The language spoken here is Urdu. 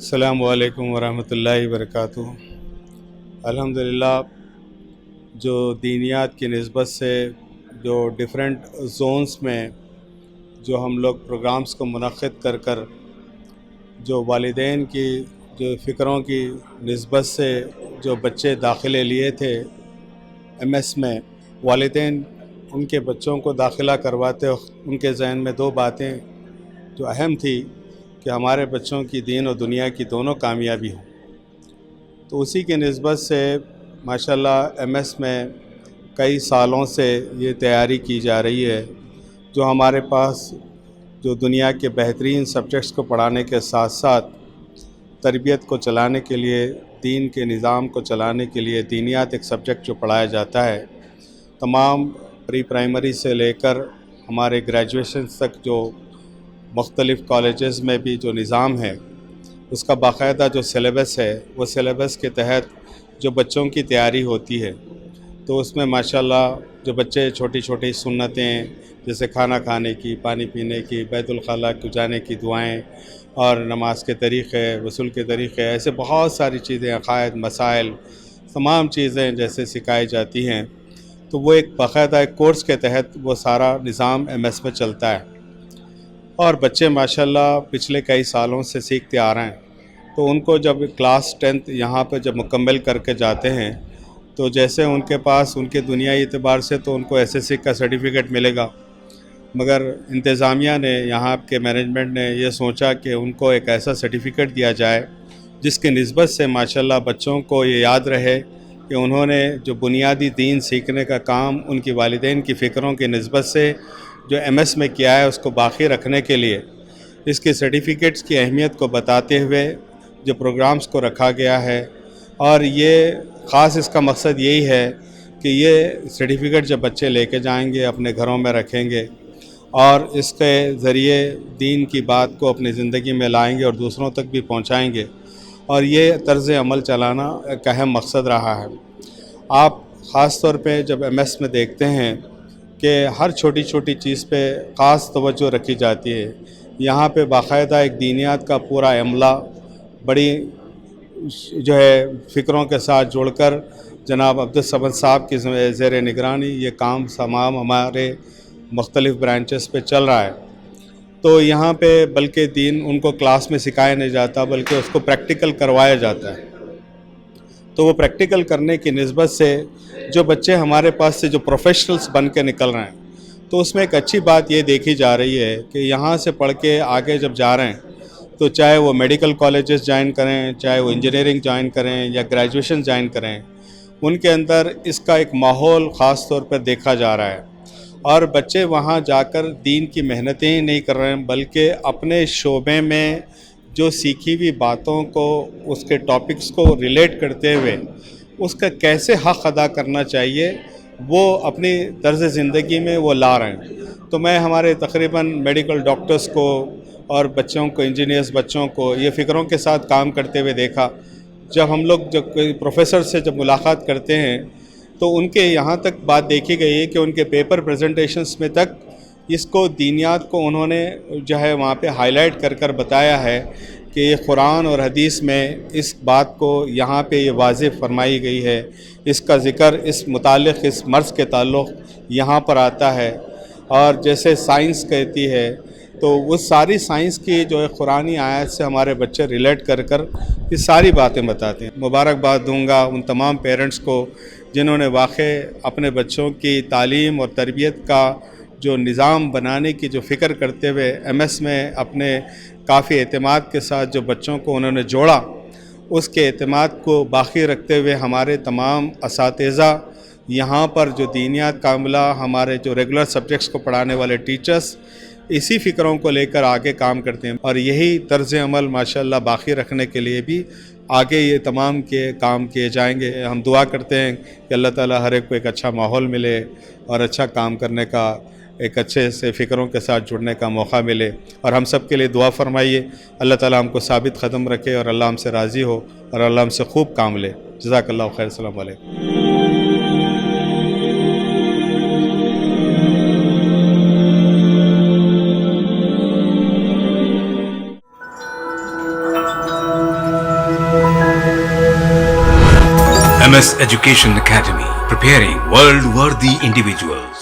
السلام علیکم ورحمۃ اللہ وبرکاتہ۔ الحمدللہ جو دینیات کی نسبت سے جو ڈیفرنٹ زونز میں جو ہم لوگ پروگرامز کو منعقد کر جو والدین کی جو فکروں کی نسبت سے جو بچے داخلے لیے تھے ایم ایس میں، والدین ان کے بچوں کو داخلہ کرواتے وقت ان کے ذہن میں دو باتیں جو اہم تھی کہ ہمارے بچوں کی دین اور دنیا کی دونوں کامیابی ہوں۔ تو اسی کے نسبت سے ماشاءاللہ ایم ایس میں کئی سالوں سے یہ تیاری کی جا رہی ہے، جو ہمارے پاس جو دنیا کے بہترین سبجیکٹس کو پڑھانے کے ساتھ ساتھ تربیت کو چلانے کے لیے، دین کے نظام کو چلانے کے لیے دینیات ایک سبجیکٹ جو پڑھایا جاتا ہے، تمام پری پرائمری سے لے کر ہمارے گریجویشن تک جو مختلف کالجز میں بھی جو نظام ہے اس کا باقاعدہ جو سلیبس ہے، وہ سلیبس کے تحت جو بچوں کی تیاری ہوتی ہے، تو اس میں ماشاءاللہ جو بچے چھوٹی چھوٹی سنتیں جیسے کھانا کھانے کی، پانی پینے کی، بیت الخلاء کو جانے کی دعائیں اور نماز کے طریقے، غسل کے طریقے، ایسے بہت ساری چیزیں، عقائد، مسائل، تمام چیزیں جیسے سکھائی جاتی ہیں، تو وہ ایک باقاعدہ ایک کورس کے تحت وہ سارا نظام ایم ایس میں چلتا ہے، اور بچے ماشاءاللہ پچھلے کئی سالوں سے سیکھتے آ رہے ہیں۔ تو ان کو جب کلاس 10 یہاں پہ جب مکمل کر کے جاتے ہیں تو جیسے ان کے پاس ان کے دنیائی اعتبار سے تو ان کو ایس ایس سی کا سرٹیفکیٹ ملے گا، مگر انتظامیہ نے، یہاں کے مینجمنٹ نے یہ سوچا کہ ان کو ایک ایسا سرٹیفکیٹ دیا جائے جس کی نسبت سے ماشاءاللہ بچوں کو یہ یاد رہے کہ انہوں نے جو بنیادی دین سیکھنے کا کام ان کی والدین کی فکروں کی نسبت سے جو ایم ایس میں کیا ہے اس کو باقی رکھنے کے لیے اس کے سرٹیفکیٹس کی اہمیت کو بتاتے ہوئے جو پروگرامز کو رکھا گیا ہے، اور یہ خاص اس کا مقصد یہی ہے کہ یہ سرٹیفکیٹ جب بچے لے کے جائیں گے، اپنے گھروں میں رکھیں گے اور اس کے ذریعے دین کی بات کو اپنی زندگی میں لائیں گے اور دوسروں تک بھی پہنچائیں گے، اور یہ طرز عمل چلانا ایک اہم مقصد رہا ہے۔ آپ خاص طور پہ جب ایم ایس میں دیکھتے ہیں کہ ہر چھوٹی چھوٹی چیز پہ خاص توجہ رکھی جاتی ہے، یہاں پہ باقاعدہ ایک دینیات کا پورا عملہ بڑی جو ہے فکروں کے ساتھ جوڑ کر جناب عبدالصمد صاحب کی زیر نگرانی یہ کام تمام ہمارے مختلف برانچز پہ چل رہا ہے۔ تو یہاں پہ بلکہ دین ان کو کلاس میں سکھایا نہیں جاتا بلکہ اس کو پریکٹیکل کروایا جاتا ہے، تو وہ پریکٹیکل کرنے کی نسبت سے جو بچے ہمارے پاس سے جو پروفیشنلز بن کے نکل رہے ہیں، تو اس میں ایک اچھی بات یہ دیکھی جا رہی ہے کہ یہاں سے پڑھ کے آگے جب جا رہے ہیں تو چاہے وہ میڈیکل کالجز جوائن کریں، چاہے وہ انجینئرنگ جوائن کریں یا گریجویشن جوائن کریں، ان کے اندر اس کا ایک ماحول خاص طور پر دیکھا جا رہا ہے، اور بچے وہاں جا کر دین کی محنتیں ہی نہیں کر رہے ہیں بلکہ اپنے شعبے میں جو سیکھی ہوئی باتوں کو، اس کے ٹاپکس کو ریلیٹ کرتے ہوئے اس کا کیسے حق ادا کرنا چاہیے وہ اپنی طرز زندگی میں وہ لا رہے ہیں۔ تو میں ہمارے تقریباً میڈیکل ڈاکٹرز کو اور بچوں کو، انجینئرز بچوں کو یہ فکروں کے ساتھ کام کرتے ہوئے دیکھا۔ جب ہم لوگ جب کوئی پروفیسر سے جب ملاقات کرتے ہیں تو ان کے یہاں تک بات دیکھی گئی ہے کہ ان کے پیپر پریزنٹیشنز میں تک اس کو دینیات کو انہوں نے جو ہے وہاں پہ ہائی لائٹ کر بتایا ہے کہ یہ قرآن اور حدیث میں اس بات کو یہاں پہ یہ واضح فرمائی گئی ہے، اس کا ذکر اس متعلق اس مرض کے تعلق یہاں پر آتا ہے، اور جیسے سائنس کہتی ہے تو وہ ساری سائنس کی جو ہے قرآنی آیات سے ہمارے بچے ریلیٹ کر یہ ساری باتیں بتاتے ہیں۔ مبارکباد دوں گا ان تمام پیرنٹس کو جنہوں نے واقع اپنے بچوں کی تعلیم اور تربیت کا جو نظام بنانے کی جو فکر کرتے ہوئے ایم ایس میں اپنے کافی اعتماد کے ساتھ جو بچوں کو انہوں نے جوڑا، اس کے اعتماد کو باقی رکھتے ہوئے ہمارے تمام اساتذہ یہاں پر جو دینیات کا عملہ، ہمارے جو ریگولر سبجیکٹس کو پڑھانے والے ٹیچرز اسی فکروں کو لے کر آگے کام کرتے ہیں، اور یہی طرز عمل ماشاءاللہ باقی رکھنے کے لیے بھی آگے یہ تمام کے کام کیے جائیں گے۔ ہم دعا کرتے ہیں کہ اللہ تعالیٰ ہر ایک کو ایک اچھا ماحول ملے اور اچھا کام کرنے کا، ایک اچھے سے فکروں کے ساتھ جڑنے کا موقع ملے، اور ہم سب کے لیے دعا فرمائیے اللہ تعالیٰ ہم کو ثابت قدم رکھے اور اللہ ہم سے راضی ہو اور اللہ ہم سے خوب کام لے۔ جزاک اللہ خیر۔ السلام علیکم۔ MS Education Academy, preparing world-worthy individuals.